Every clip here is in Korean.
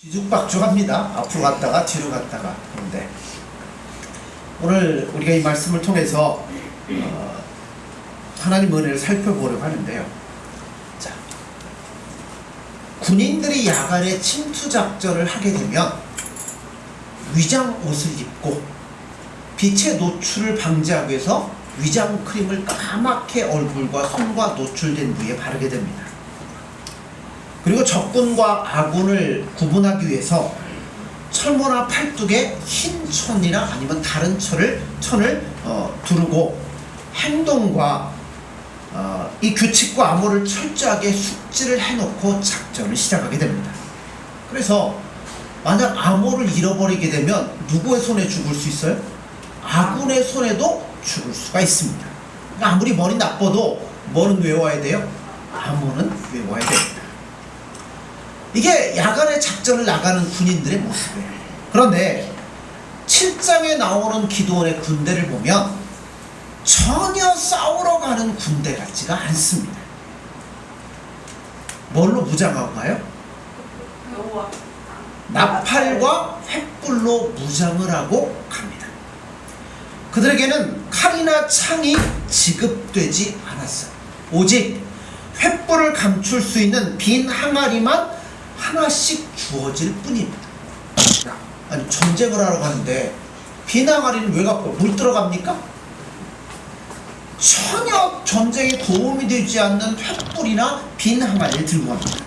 뒤죽박죽합니다. 앞으로 갔다가 뒤로 갔다가. 그런데 오늘 우리가 이 말씀을 통해서 하나님 은혜를 살펴보려고 하는데요. 자, 군인들이 야간에 침투 작전을 하게 되면 위장 옷을 입고 빛의 노출을 방지하기 위해서 위장 크림을 까맣게 얼굴과 손과 노출된 부위에 바르게 됩니다. 그리고 적군과 아군을 구분하기 위해서 철모나 팔뚝에 흰 천이나 아니면 다른 천을 두르고 행동과 이 규칙과 암호를 철저하게 숙지를 해놓고 작전을 시작하게 됩니다. 그래서 만약 암호를 잃어버리게 되면 누구의 손에 죽을 수 있어요? 아군의 손에도 죽을 수가 있습니다. 그러니까 아무리 머리 나빠도 뭐는 외워야 돼요? 암호는 외워야 됩니다. 이게 야간에 작전을 나가는 군인들의 모습이에요. 그런데 7장에 나오는 기드온의 군대를 보면 전혀 싸우러 가는 군대 같지가 않습니다. 뭘로 무장하고 가요? 나팔과 횃불로 무장을 하고 갑니다. 그들에게는 칼이나 창이 지급되지 않았어요. 오직 횃불을 감출 수 있는 빈 항아리만 하나씩 주어질 뿐입니다. 아니, 전쟁을 하러 가는데 빈 항아리는 왜 갖고 물 들어갑니까? 전혀 전쟁에 도움이 되지 않는 횃불이나 빈 항아리를 들고 갑니다.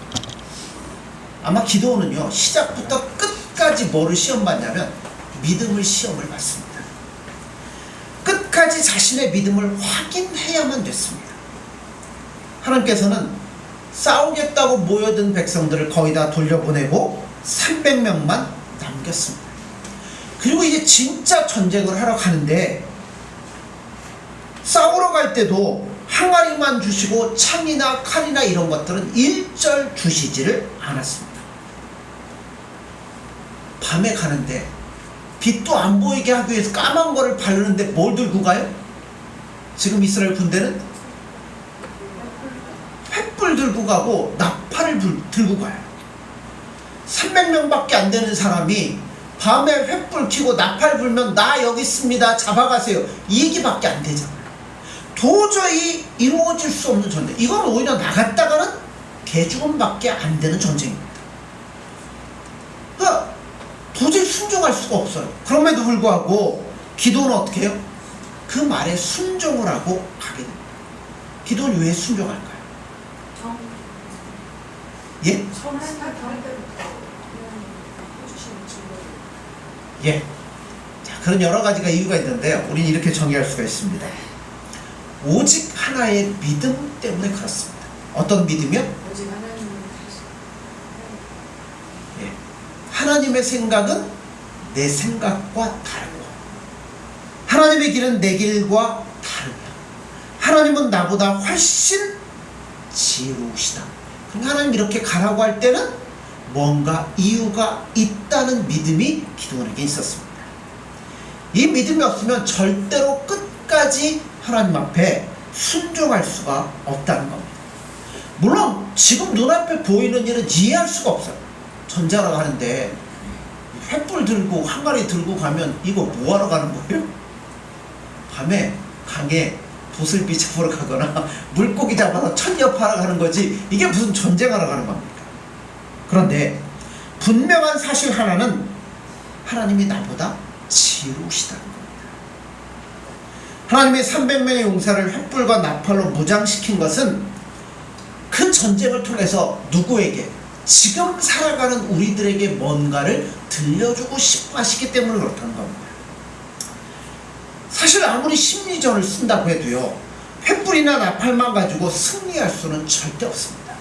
아마 기드온은요, 시작부터 끝까지 뭐를 시험 받냐면 믿음을 시험을 받습니다. 끝까지 자신의 믿음을 확인해야만 됐습니다. 하나님께서는 싸우겠다고 모여든 백성들을 거의 다 돌려보내고 300명만 남겼습니다. 그리고 이제 진짜 전쟁을 하러 가는데 싸우러 갈 때도 항아리만 주시고 창이나 칼이나 이런 것들은 일절 주시지를 않았습니다. 밤에 가는데 빛도 안 보이게 하기 위해서 까만 거를 바르는데 뭘 들고 가요? 지금 이스라엘 군대는 횃불 들고 가고 나팔을 들고 가요. 300명밖에 안 되는 사람이 밤에 횃불 켜고 나팔 불면 나 여기 있습니다, 잡아가세요, 이 얘기밖에 안 되잖아요. 도저히 이루어질 수 없는 전쟁. 이건 오히려 나갔다가는 개죽음밖에 안 되는 전쟁입니다. 그러니까 도저히 순종할 수가 없어요. 그럼에도 불구하고 기드온은 어떻게 해요? 그 말에 순종을 하고 가게 됩니다. 기드온이 왜 순종할까요? 예? 예. 자, 그런 여러 가지가 이유가 있는데요. 우리는 이렇게 정의할 수가 있습니다. 오직 하나의 믿음 때문에 그렇습니다. 어떤 믿음이요? 오직 예. 하나님의 생각은 내 생각과 다르고 하나님의 길은 내 길과 다르며 하나님은 나보다 훨씬 지혜로우시다. 하나님 이렇게 가라고 할 때는 뭔가 이유가 있다는 믿음이 기드온에게 있었습니다. 이 믿음이 없으면 절대로 끝까지 하나님 앞에 순종할 수가 없다는 겁니다. 물론 지금 눈앞에 보이는 일은 이해할 수가 없어요. 전쟁하러 가는데 횃불 들고 항아리 들고 가면 이거 뭐하러 가는 거예요? 밤에 강에 도슬비 잡으러 가거나 물고기 잡아서 천여파하러 가는 거지 이게 무슨 전쟁하러 가는 겁니까? 그런데 분명한 사실 하나는 하나님이 나보다 지혜로우시다는 겁니다. 하나님의 300명의 용사를 횃불과 나팔로 무장시킨 것은 그 전쟁을 통해서 누구에게? 지금 살아가는 우리들에게 뭔가를 들려주고 싶어 하시기 때문에 그렇다는 겁니다. 사실 아무리 심리전을 쓴다고 해도요, 횃불이나 나팔만 가지고 승리할 수는 절대 없습니다.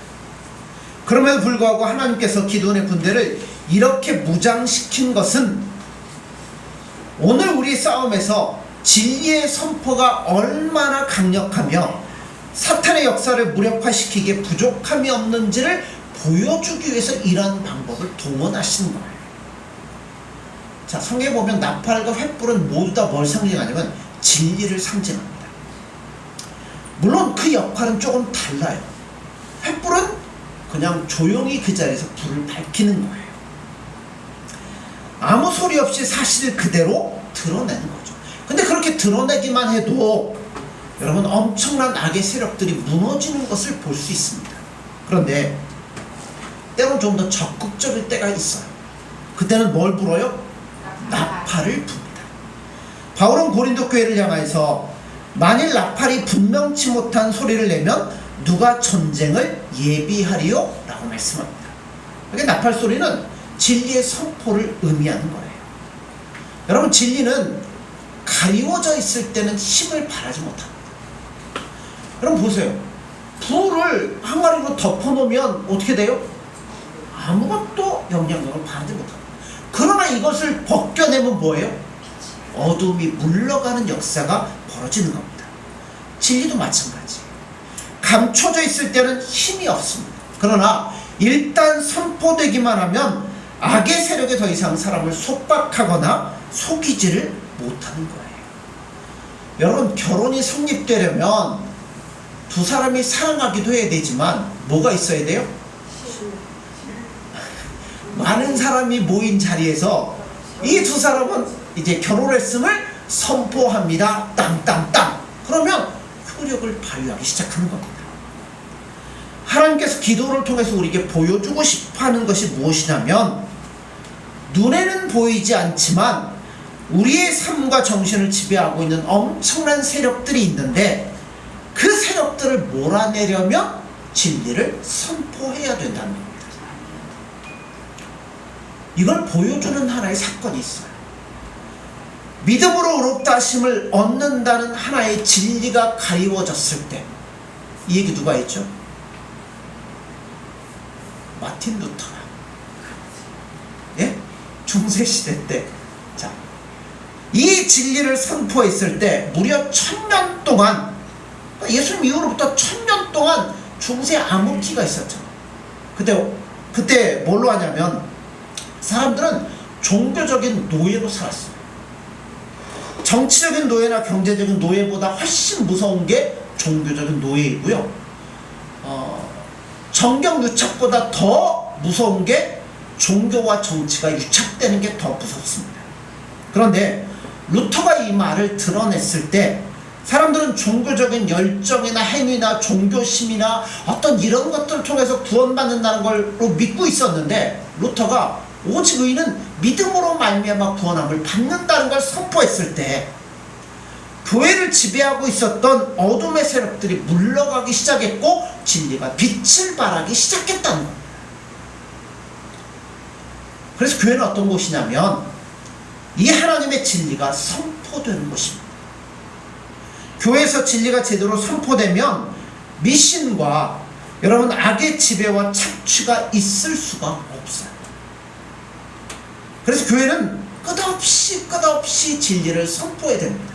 그럼에도 불구하고 하나님께서 기드온의 군대를 이렇게 무장시킨 것은 오늘 우리 싸움에서 진리의 선포가 얼마나 강력하며 사탄의 역사를 무력화시키기에 부족함이 없는지를 보여주기 위해서 이런 방법을 동원하시는 거예요. 자, 성경에 보면 나팔과 횃불은 모두 다 뭘 상징하냐면 진리를 상징합니다. 물론 그 역할은 조금 달라요. 횃불은 그냥 조용히 그 자리에서 불을 밝히는 거예요. 아무 소리 없이 사실을 그대로 드러내는 거죠. 근데 그렇게 드러내기만 해도 여러분 엄청난 악의 세력들이 무너지는 것을 볼 수 있습니다. 그런데 때로는 좀 더 적극적일 때가 있어요. 그때는 뭘 불어요? 나팔을 붑니다. 바울은 고린도 교회를 향해서 만일 나팔이 분명치 못한 소리를 내면 누가 전쟁을 예비하리요? 라고 말씀합니다. 그러니까 나팔 소리는 진리의 선포를 의미하는 거예요. 여러분, 진리는 가리워져 있을 때는 힘을 발하지 못합니다. 여러분 보세요. 불을 항아리로 덮어놓으면 어떻게 돼요? 아무것도 영향력을 발하지 못합니다. 그러나 이것을 벗겨내면 뭐예요? 어둠이 물러가는 역사가 벌어지는 겁니다. 진리도 마찬가지. 감춰져 있을 때는 힘이 없습니다. 그러나 일단 선포되기만 하면 악의 세력에 더 이상 사람을 속박하거나 속이지를 못하는 거예요. 여러분, 결혼이 성립되려면 두 사람이 사랑하기도 해야 되지만 뭐가 있어야 돼요? 많은 사람이 모인 자리에서 이 두 사람은 이제 결혼했음을 선포합니다. 땅땅땅. 그러면 효력을 발휘하기 시작하는 겁니다. 하나님께서 기도를 통해서 우리에게 보여주고 싶어하는 것이 무엇이냐면, 눈에는 보이지 않지만 우리의 삶과 정신을 지배하고 있는 엄청난 세력들이 있는데, 그 세력들을 몰아내려면 진리를 선포해야 된다는 겁니다. 이걸 보여주는 하나의 사건이 있어요. 믿음으로 의롭다 하심을 얻는다는 하나의 진리가 가리워졌을 때, 이 얘기 누가 했죠? 마틴 루터가. 예? 중세시대 때. 자, 이 진리를 선포했을 때 무려 1000년 동안, 예수님 이후로부터 1000년 동안 중세 암흑기가 있었죠. 그때 뭘로 하냐면, 사람들은 종교적인 노예로 살았어요. 정치적인 노예나 경제적인 노예보다 훨씬 무서운 게 종교적인 노예이고요. 정경 유착보다 더 무서운 게 종교와 정치가 유착되는 게 더 무섭습니다. 그런데 루터가 이 말을 드러냈을 때 사람들은 종교적인 열정이나 행위나 종교심이나 어떤 이런 것들을 통해서 구원받는다는 걸로 믿고 있었는데, 루터가 오직 의인은 믿음으로 말미암아 구원함을 받는다는 걸 선포했을 때 교회를 지배하고 있었던 어둠의 세력들이 물러가기 시작했고 진리가 빛을 발하기 시작했다는 겁니다. 그래서 교회는 어떤 곳이냐면 이 하나님의 진리가 선포되는 곳입니다. 교회에서 진리가 제대로 선포되면 미신과 여러분 악의 지배와 착취가 있을 수가 없어요. 그래서 교회는 끝없이 진리를 선포해야 됩니다.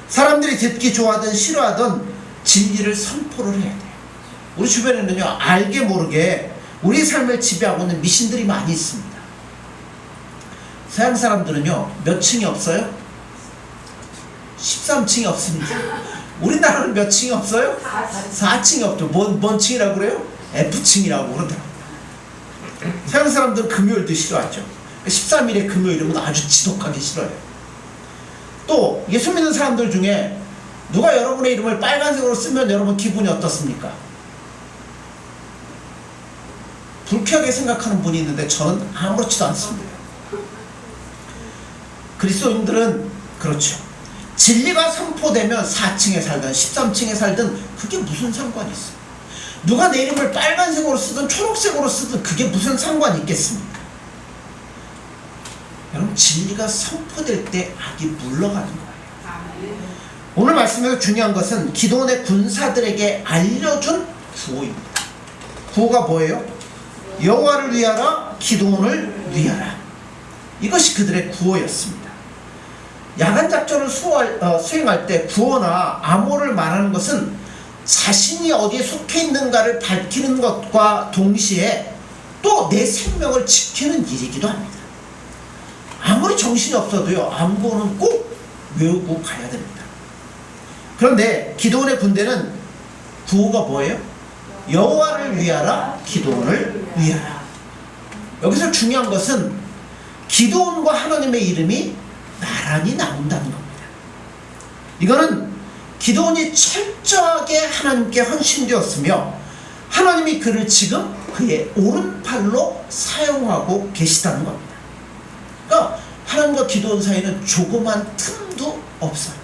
사람들이 듣기 좋아하든 싫어하든 진리를 선포를 해야 돼요. 우리 주변에는요, 알게 모르게 우리 삶을 지배하고 있는 미신들이 많이 있습니다. 서양 사람들은요, 몇 층이 없어요? 13층이 없습니다. 우리나라는 몇 층이 없어요? 4층이 없죠. 뭔 층이라고 그래요? F층이라고 그러더라고요. 서양 사람들은 금요일도 싫어하죠. 13일에 금요일이면 아주 지독하게 싫어요. 또 예수 믿는 사람들 중에 누가 여러분의 이름을 빨간색으로 쓰면 여러분 기분이 어떻습니까? 불쾌하게 생각하는 분이 있는데 저는 아무렇지도 않습니다. 그리스도인들은 그렇죠. 진리가 선포되면 4층에 살든 13층에 살든 그게 무슨 상관이 있어요? 누가 내 이름을 빨간색으로 쓰든 초록색으로 쓰든 그게 무슨 상관이 있겠습니까? 여러분, 진리가 선포될 때 악이 물러가는 거예요. 오늘 말씀에서 중요한 것은 기도원의 군사들에게 알려준 구호입니다. 구호가 뭐예요? 여호와를 위하라, 기도원을 위하라. 이것이 그들의 구호였습니다. 야간 작전을 수행할 때 구호나 암호를 말하는 것은 자신이 어디에 속해 있는가를 밝히는 것과 동시에 또 내 생명을 지키는 일이기도 합니다. 아무리 정신이 없어도요, 암호는 꼭 외우고 가야 됩니다. 그런데 기도원의 군대는 구호가 뭐예요? 여호와를 위하라, 기도원을 위하라. 여기서 중요한 것은 기드온과 하나님의 이름이 나란히 나온다는 겁니다. 이거는 기드온이 철저하게 하나님께 헌신되었으며 하나님이 그를 지금 그의 오른팔로 사용하고 계시다는 겁니다. 그러니까 하나님과 기드온 사이는 조그만 틈도 없어요.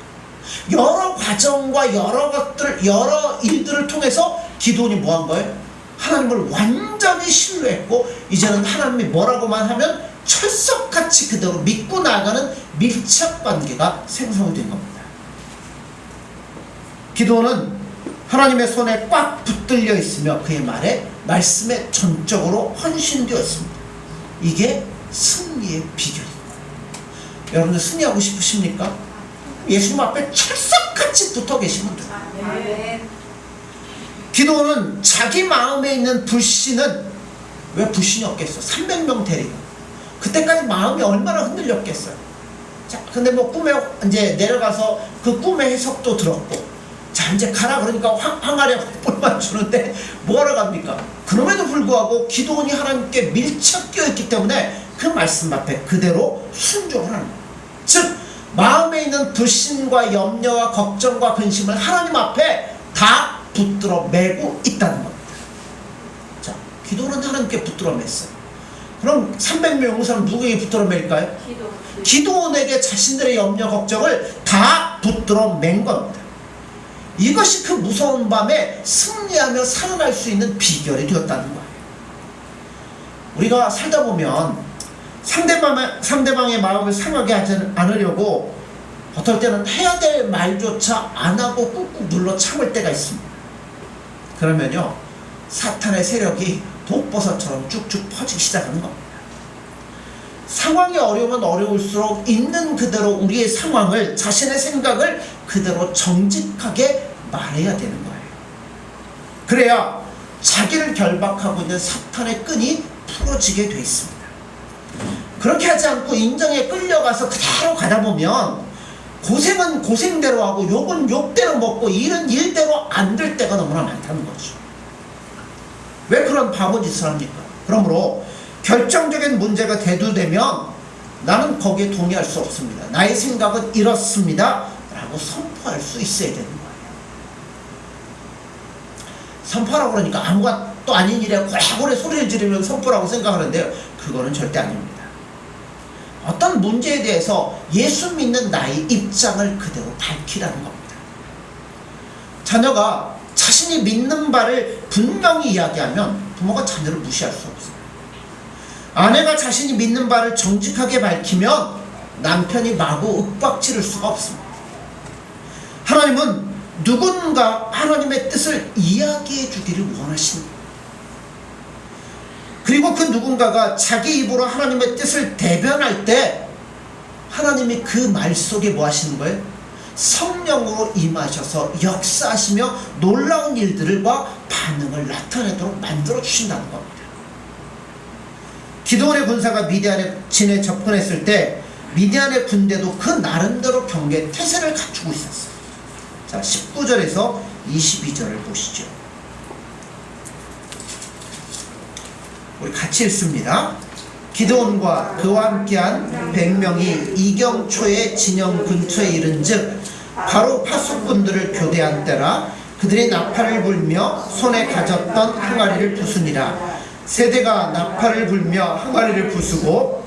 여러 과정과 여러 일들을 통해서 기드온이 뭐 한 거예요? 하나님을 완전히 신뢰했고 이제는 하나님이 뭐라고만 하면 철석같이 그대로 믿고 나아가는 밀착관계가 생성된 겁니다. 기드온은 하나님의 손에 꽉 붙들려 있으며 그의 말씀에 전적으로 헌신되었습니다. 이게 승리의 비결입니다. 여러분들 승리하고 싶으십니까? 예수님 앞에 철석같이 붙어 계시면 돼요. 기드온은 자기 마음에 있는 불신은, 왜 불신이 없겠어? 300명 데리고 그때까지 마음이 얼마나 흔들렸겠어요. 자, 근데 뭐 꿈에 이제 내려가서 그 꿈의 해석도 들었고, 자 이제 가라 그러니까 항아리에 뿔만 주는데 뭐하러 갑니까? 그럼에도 불구하고 기드온이 하나님께 밀착되어 있기 때문에 그 말씀 앞에 그대로 순종을 하는 거예요. 즉 마음에 있는 불신과 염려와 걱정과 근심을 하나님 앞에 다 붙들어 매고 있다는 겁니다. 자, 기도는 하나님께 붙들어 맸어요. 그럼 300명 용사는 누구에게 붙들어 맬까요? 기도원에게 자신들의 염려 걱정을 다 붙들어 맨 겁니다. 이것이 그 무서운 밤에 승리하며 살아날 수 있는 비결이 되었다는 거예요. 우리가 살다 보면 상대방의 마음을 상하게 하지 않으려고 어떨 때는 해야 될 말조차 안 하고 꾹꾹 눌러 참을 때가 있습니다. 그러면요, 사탄의 세력이 독버섯처럼 쭉쭉 퍼지기 시작하는 겁니다. 상황이 어려우면 어려울수록 있는 그대로 우리의 상황을, 자신의 생각을 그대로 정직하게 말해야 되는 거예요. 그래야 자기를 결박하고 있는 사탄의 끈이 풀어지게 돼 있습니다. 그렇게 하지 않고 인정에 끌려가서 그대로 가다 보면 고생은 고생대로 하고 욕은 욕대로 먹고 일은 일대로 안 될 때가 너무나 많다는 거죠. 왜 그런 바보 짓을 합니까? 그러므로 결정적인 문제가 대두되면 나는 거기에 동의할 수 없습니다. 나의 생각은 이렇습니다 라고 선포할 수 있어야 되는 거예요. 선포하라고 그러니까 아무것도 아닌 일에 고래고래 소리를 지르면 선포라고 생각하는데요, 그거는 절대 아닙니다. 어떤 문제에 대해서 예수 믿는 나의 입장을 그대로 밝히라는 겁니다. 자녀가 자신이 믿는 바를 분명히 이야기하면 부모가 자녀를 무시할 수 없어요. 아내가 자신이 믿는 바를 정직하게 밝히면 남편이 마구 윽박지를 수가 없습니다. 하나님은 누군가 하나님의 뜻을 이야기해 주기를 원하십니다. 그리고 그 누군가가 자기 입으로 하나님의 뜻을 대변할 때 하나님이 그 말 속에 뭐 하시는 거예요? 성령으로 임하셔서 역사하시며 놀라운 일들과 반응을 나타내도록 만들어 주신다는 겁니다. 기드온의 군사가 미디안의 진에 접근했을 때 미디안의 군대도 그 나름대로 경계 태세를 갖추고 있었어요. 자, 19절에서 22절을 보시죠. 우리 같이 읽습니다. 기드온과 그와 함께한 100명이 이경초의 진영 근처에 이른즉 바로 파수꾼들을 교대한 때라. 그들이 나팔을 불며 손에 가졌던 항아리를 부수니라. 세대가 나팔을 불며 항아리를 부수고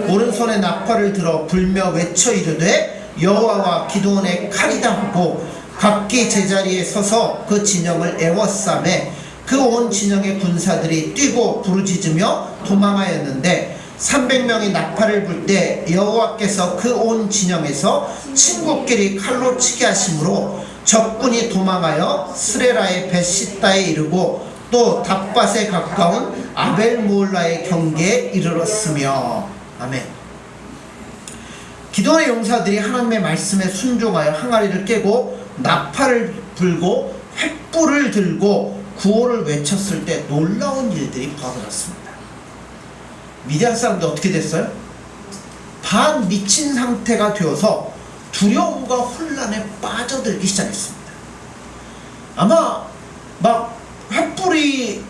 오른손에 나팔을 들어 불며 외쳐 이르되 여호와와 기드온의 칼이다 하고 각기 제자리에 서서 그 진영을 에워싸매 그 온 진영의 군사들이 뛰고 부르짖으며 도망하였는데 300명이 나팔을 불 때 여호와께서 그 온 진영에서 친구끼리 칼로 치게 하심으로 적군이 도망하여 스레라의 벳시다에 이르고 또 답밭에 가까운 아벨무올라의 경계에 이르렀으며. 아멘. 기드온의 용사들이 하나님의 말씀에 순종하여 항아리를 깨고 나팔을 불고 횃불을 들고 구호를 외쳤을 때 놀라운 일들이 벌어졌습니다. 미디안 사람들 어떻게 됐어요? 반 미친 상태가 되어서 두려움과 혼란에 빠져들기 시작했습니다. 아마 막 횃불이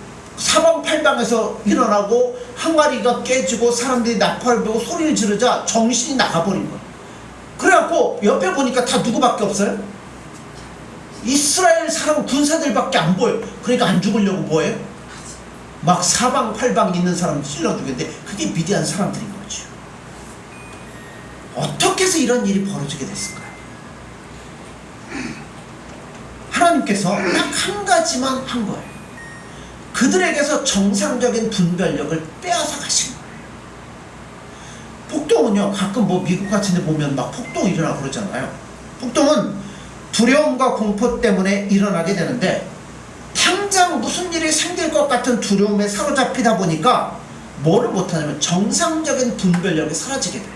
사방팔방에서 일어나고 항아리가 깨지고 사람들이 나팔을 불고 소리를 지르자 정신이 나가버린 거야. 그래갖고 옆에 보니까 다 누구밖에 없어요? 이스라엘 사람 군사들밖에 안 보여. 그러니까 안 죽으려고 뭐해? 막 사방팔방 있는 사람 찔러 죽였는데 그게 미디안 사람들인 거죠. 어떻게 해서 이런 일이 벌어지게 됐을까요? 하나님께서 딱 한 가지만 한 거예요. 그들에게서 정상적인 분별력을 빼앗아 가신 거예요. 폭동은요, 가끔 뭐 미국 같은 데 보면 막 폭동 일어나고 그러잖아요. 폭동은 두려움과 공포 때문에 일어나게 되는데 당장 무슨 일이 생길 것 같은 두려움에 사로잡히다 보니까 뭐를 못하냐면 정상적인 분별력이 사라지게 돼요.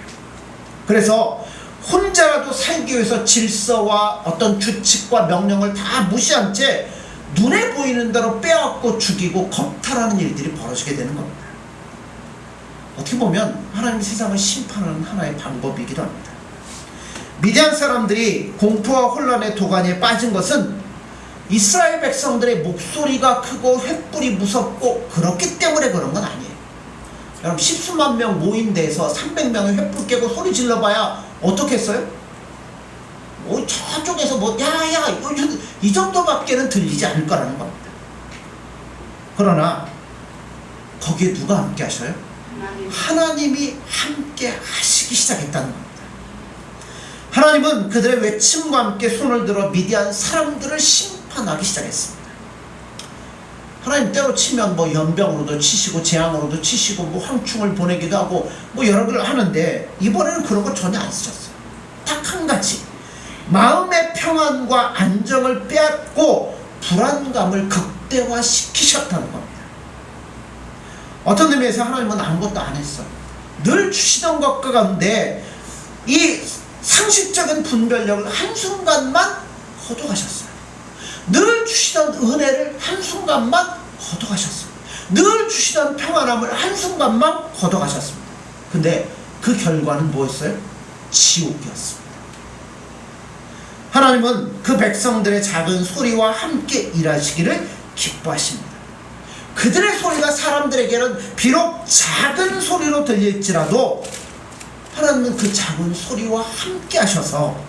그래서 혼자라도 살기 위해서 질서와 어떤 규칙과 명령을 다 무시한 채 눈에 보이는 대로 빼앗고 죽이고 겁탈하는 일들이 벌어지게 되는 겁니다. 어떻게 보면 하나님 세상을 심판하는 하나의 방법이기도 합니다. 미디안 사람들이 공포와 혼란의 도가니에 빠진 것은 이스라엘 백성들의 목소리가 크고 횃불이 무섭고 그렇기 때문에 그런 건 아니에요. 여러분, 십수만 명 모인 데에서 300명의 횃불 깨고 소리 질러봐야 어떻게 했어요? 저쪽에서 야야 이 정도밖에는 들리지 않을 거라는 겁니다. 그러나 거기에 누가 함께 하셔요? 하나님이 함께 하시기 시작했다는 겁니다. 하나님은 그들의 외침과 함께 손을 들어 미디안 사람들을 심판하기 시작했습니다. 하나님 때로 치면 뭐 연병으로도 치시고 재앙으로도 치시고 뭐 황충을 보내기도 하고 뭐 여러 가지를 하는데 이번에는 그런 거 전혀 안 쓰셨어요. 딱 한 가지, 마음의 평안과 안정을 빼앗고 불안감을 극대화시키셨다는 겁니다. 어떤 의미에서 하나님은 아무것도 안 했어요. 늘 주시던 것 가운데 이 상식적인 분별력을 한순간만 걷어가셨어요. 늘 주시던 은혜를 한순간만 걷어가셨어요. 늘 주시던 평안함을 한순간만 걷어가셨습니다. 근데 그 결과는 뭐였어요? 지옥이었습니다. 하나님은 그 백성들의 작은 소리와 함께 일하시기를 기뻐하십니다. 그들의 소리가 사람들에게는 비록 작은 소리로 들릴지라도 하나님은 그 작은 소리와 함께 하셔서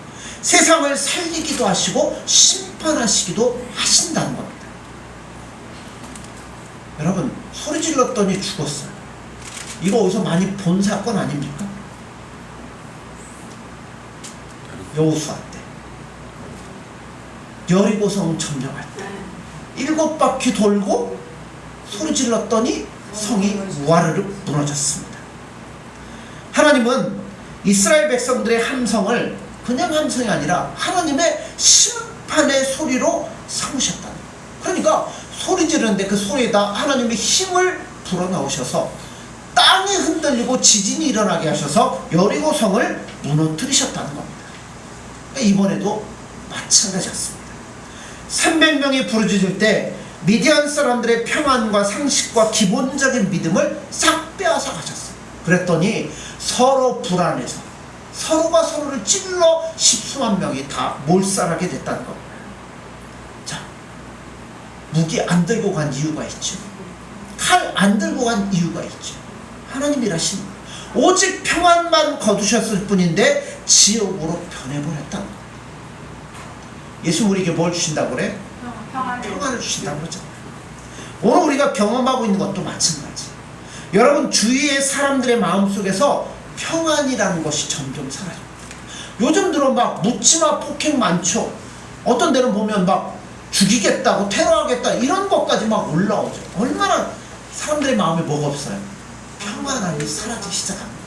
세상을 살리기도 하시고 심판하시기도 하신다는 겁니다. 여러분, 소리 질렀더니 죽었어요. 이거 어디서 많이 본 사건 아닙니까? 여호수아 때, 여리고성 점령할 때 7바퀴 돌고 소리 질렀더니 성이 와르르 무너졌습니다. 하나님은 이스라엘 백성들의 함성을 그냥 함성이 아니라 하나님의 심판의 소리로 삼으셨다. 그러니까 소리 지르는데 그 소리에다 하나님의 힘을 불어넣으셔서 땅이 흔들리고 지진이 일어나게 하셔서 여리고성을 무너뜨리셨다는 겁니다. 그러니까 이번에도 마찬가지였습니다. 300명이 부르짖을 때 미디안 사람들의 평안과 상식과 기본적인 믿음을 싹 빼앗아 가셨어요. 그랬더니 서로 불안해서 서로가 서로를 찔러 십수만 명이 다 몰살하게 됐다는 겁니다. 자, 무기 안 들고 간 이유가 있죠. 칼 안 들고 간 이유가 있죠. 하나님이라신 오직 평안만 거두셨을 뿐인데 지옥으로 변해버렸다는 겁니다. 예수 우리에게 뭘 주신다고 그래? 평안을 주신다고 그러잖아요. 오늘 우리가 경험하고 있는 것도 마찬가지. 여러분, 주위의 사람들의 마음속에서 평안이라는 것이 점점 사라집니다. 요즘 들어 막 묻지마 폭행 많죠. 어떤 데는 보면 막 죽이겠다고 테러하겠다 이런 것까지 막 올라오죠. 얼마나 사람들의 마음에 뭐가 없어요? 평안함이 사라지기 시작하는 거예요.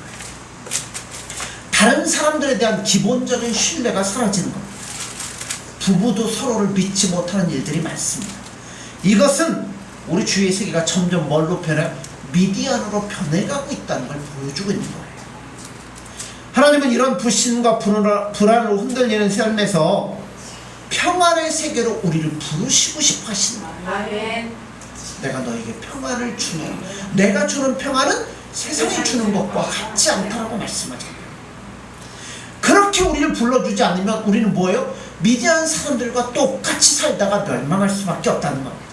다른 사람들에 대한 기본적인 신뢰가 사라지는 겁니다. 부부도 서로를 믿지 못하는 일들이 많습니다. 이것은 우리 주위의 세계가 점점 뭘로 변해? 미디안으로 변해가고 있다는 걸 보여주고 있는 거예요. 하나님은 이런 불신과 불안으로 흔들리는 삶에서 평안의 세계로 우리를 부르시고 싶어 하시는 거예요. 내가 너에게 평안을 주노. 내가 주는 평안은 세상이 주는 것과 같지 않다라고 말씀하잖아요. 그렇게 우리를 불러주지 않으면 우리는 뭐예요? 미디안 사람들과 똑같이 살다가 멸망할 수밖에 없다는 겁니다.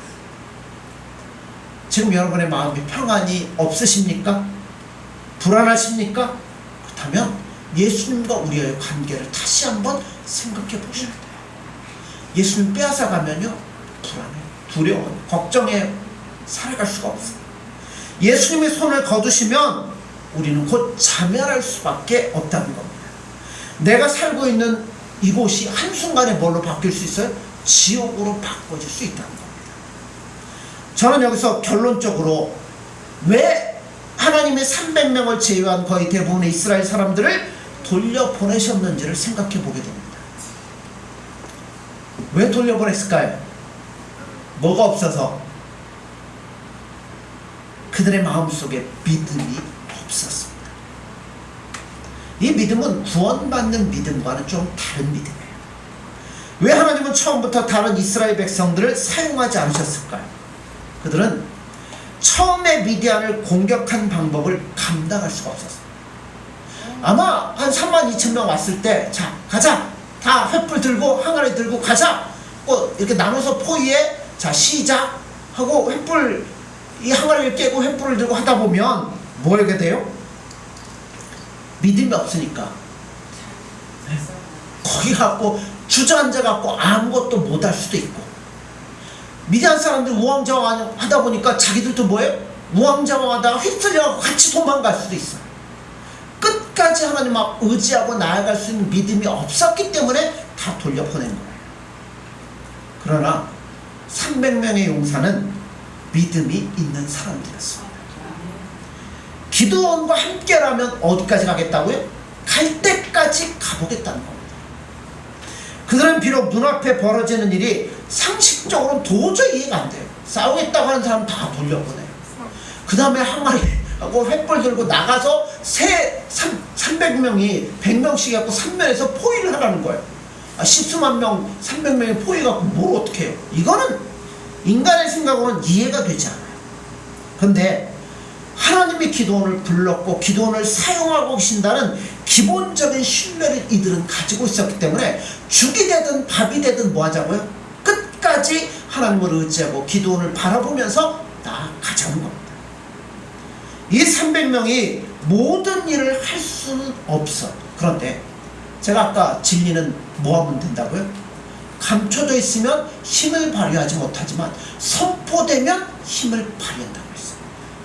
지금 여러분의 마음에 평안이 없으십니까? 불안하십니까? 그렇다면 예수님과 우리의 관계를 다시 한번 생각해 보셔야 돼요. 예수님 빼앗아가면요, 불안해, 두려워, 걱정에 살아갈 수가 없어요. 예수님의 손을 거두시면 우리는 곧 자멸할 수밖에 없다는 겁니다. 내가 살고 있는 이곳이 한순간에 뭘로 바뀔 수 있어요? 지옥으로 바꿔질 수 있다는 겁니다. 저는 여기서 결론적으로 왜 하나님의 300명을 제외한 거의 대부분의 이스라엘 사람들을 돌려보내셨는지를 생각해 보게 됩니다. 왜 돌려보냈을까요? 뭐가 없어서? 그들의 마음속에 믿음이 없었습니다. 이 믿음은 구원받는 믿음과는 좀 다른 믿음이에요. 왜 하나님은 처음부터 다른 이스라엘 백성들을 사용하지 않으셨을까요? 그들은 처음에 미디안을 공격한 방법을 감당할 수가 없었어요. 아마 한 32,000명 왔을 때, 자, 가자! 다 횃불 들고, 항아리 들고 가자! 이렇게 나눠서 포위에, 자, 시작! 하고 횃불, 이 항아리를 깨고 횃불을 들고 하다 보면 뭐 하게 돼요? 믿음이 없으니까 거기 갖고 주저앉아 갖고 아무것도 못할 수도 있고, 미디안 사람들 우왕좌왕 하다 보니까 자기들도 뭐예요? 우왕좌왕하다가 휩쓸려갖고 같이 도망갈 수도 있어요. 끝까지 하나님 막 의지하고 나아갈 수 있는 믿음이 없었기 때문에 다 돌려보낸 거예요. 그러나 300명의 용사는 믿음이 있는 사람들이었습니다. 기드온과 함께라면 어디까지 가겠다고요? 갈 때까지 가보겠다는 겁니다. 그들은 비록 눈앞에 벌어지는 일이 상식적으로는 도저히 이해가 안 돼요. 싸우겠다고 하는 사람 다 돌려보내요. 그 다음에 항아리 하고 횃불 들고 나가서 300명이 100명씩 갖고 3면에서 포위를 하라는 거예요. 10수만 명 300명이 포위 갖고 뭘 어떻게 해요? 이거는 인간의 생각으로는 이해가 되지 않아요. 그런데 하나님이 기드온을 불렀고 기드온을 사용하고 계신다는 기본적인 신뢰를 이들은 가지고 있었기 때문에 죽이 되든 밥이 되든 뭐 하자고요? 끝까지 하나님을 의지하고 기드온을 바라보면서 나아가자는 겁니다. 이 300명이 모든 일을 할 수는 없어. 그런데 제가 아까 진리는 뭐 하면 된다고요? 감춰져 있으면 힘을 발휘하지 못하지만 선포되면 힘을 발휘한다고 했어요.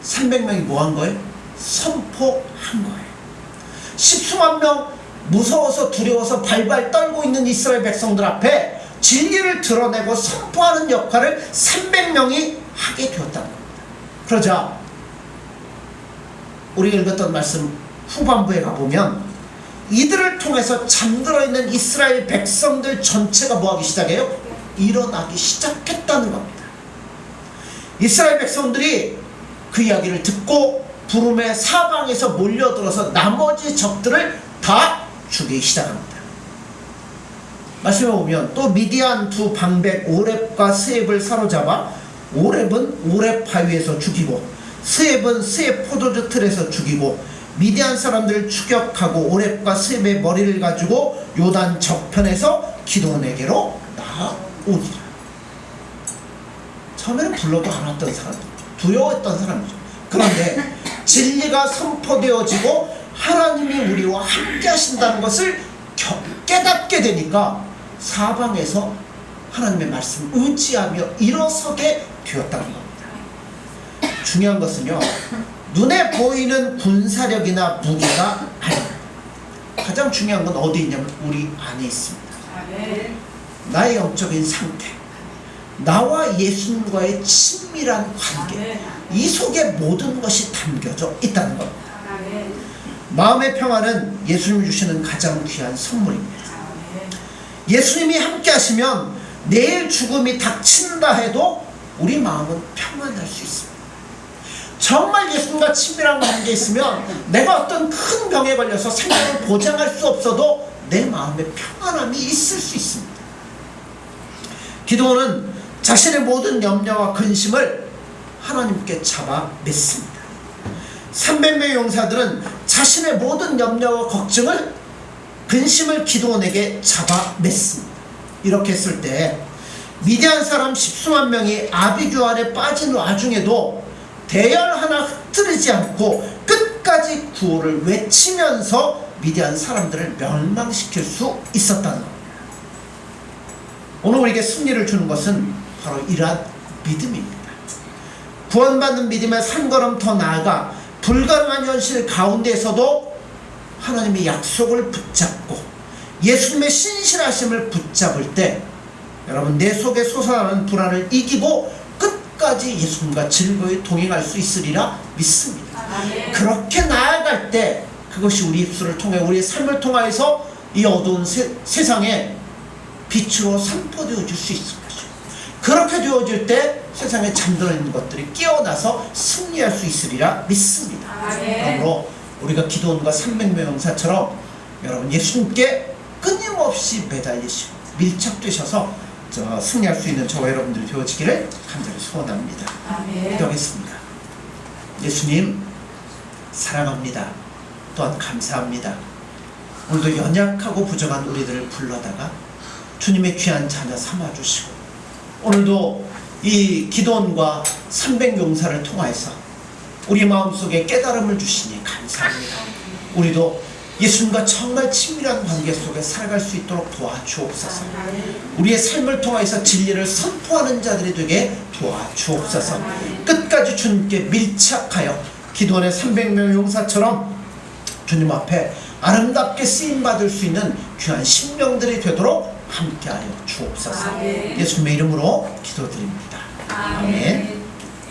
300명이 뭐 한 거예요? 선포한 거예요. 10수만 명 무서워서 두려워서 발발 떨고 있는 이스라엘 백성들 앞에 진리를 드러내고 선포하는 역할을 300명이 하게 되었다는 겁니다. 그러자 우리가 읽었던 말씀 후반부에 가보면 이들을 통해서 잠들어 있는 이스라엘 백성들 전체가 뭐하기 시작해요? 일어나기 시작했다는 겁니다. 이스라엘 백성들이 그 이야기를 듣고 부름의 사방에서 몰려들어서 나머지 적들을 다 죽이기 시작합니다. 말씀해 보면 또 미디안 두 방백 오렙과 스앱을 사로잡아 오렙은 오렙 바위에서 죽이고 스앱은 스앱 포도주 틀에서 죽이고 미디안 사람들을 추격하고 오렙과 스앱의 머리를 가지고 요단 저편에서 기드온에게로 나아오니라. 처음에는 불러도 안 왔던 사람, 두려워했던 사람이죠. 그런데 진리가 선포되어지고 하나님이 우리와 함께 하신다는 것을 깨닫게 되니까 사방에서 하나님의 말씀을 의지하며 일어서게 되었다는 겁니다. 중요한 것은요, 눈에 보이는 군사력이나 무기가 아닙니다. 가장 중요한 건 어디 있냐면 우리 안에 있습니다. 나의 영적인 상태, 나와 예수님과의 친밀한 관계, 이 속에 모든 것이 담겨져 있다는 겁니다. 마음의 평안은 예수님이 주시는 가장 귀한 선물입니다. 예수님이 함께 하시면 내일 죽음이 닥친다 해도 우리 마음은 평안할 수 있습니다. 정말 예수님과 친밀한 관계에 있으면 내가 어떤 큰 병에 걸려서 생명을 보장할 수 없어도 내 마음에 평안함이 있을 수 있습니다. 기드온은 자신의 모든 염려와 근심을 하나님께 잡아 냈습니다. 300명의 용사들은 자신의 모든 염려와 걱정을, 근심을 기드온에게 잡아 냈습니다. 이렇게 했을 때 미디안 사람 10수만 명이 아비규 안에 빠진 와중에도 대열 하나 흐트리지 않고 끝까지 구호를 외치면서 미디안 사람들을 멸망시킬 수 있었다는 겁니다. 오늘 우리에게 승리를 주는 것은 바로 이러한 믿음입니다. 구원받는 믿음의 한 걸음 더 나아가 불가능한 현실 가운데에서도 하나님의 약속을 붙잡고 예수님의 신실하심을 붙잡을 때 여러분 내 속에 솟아나는 불안을 이기고 끝까지 예수님과 즐거이 동행할 수 있으리라 믿습니다. 그렇게 나아갈 때 그것이 우리 입술을 통해 우리의 삶을 통하여서 이 어두운 세상에 빛으로 선포되어질 수 있을 것이죠. 그렇게 되어질 때 세상에 잠들어 있는 것들이 깨어나서 승리할 수 있으리라 믿습니다. 그러므로 우리가 기도원과 300명사처럼 여러분 예수님께 끊임없이 매달리시고 밀착되셔서 승리할 수 있는 저와 여러분들이 되어지기를 간절히 소원합니다. 기도하겠습니다. 예수님 사랑합니다. 또한 감사합니다. 오늘도 연약하고 부정한 우리들을 불러다가 주님의 귀한 자녀 삼아주시고 오늘도 이 기도원과 300용사를 통하여서 우리 마음속에 깨달음을 주시니 감사합니다. 우리도 예수님과 정말 친밀한 관계 속에 살아갈 수 있도록 도와주옵소서. 우리의 삶을 통해서 진리를 선포하는 자들이 되게 도와주옵소서. 끝까지 주님께 밀착하여 기도원의 300명 용사처럼 주님 앞에 아름답게 쓰임받을 수 있는 귀한 신명들이 되도록 함께하여 주옵소서. 예수님의 이름으로 기도드립니다. 아멘.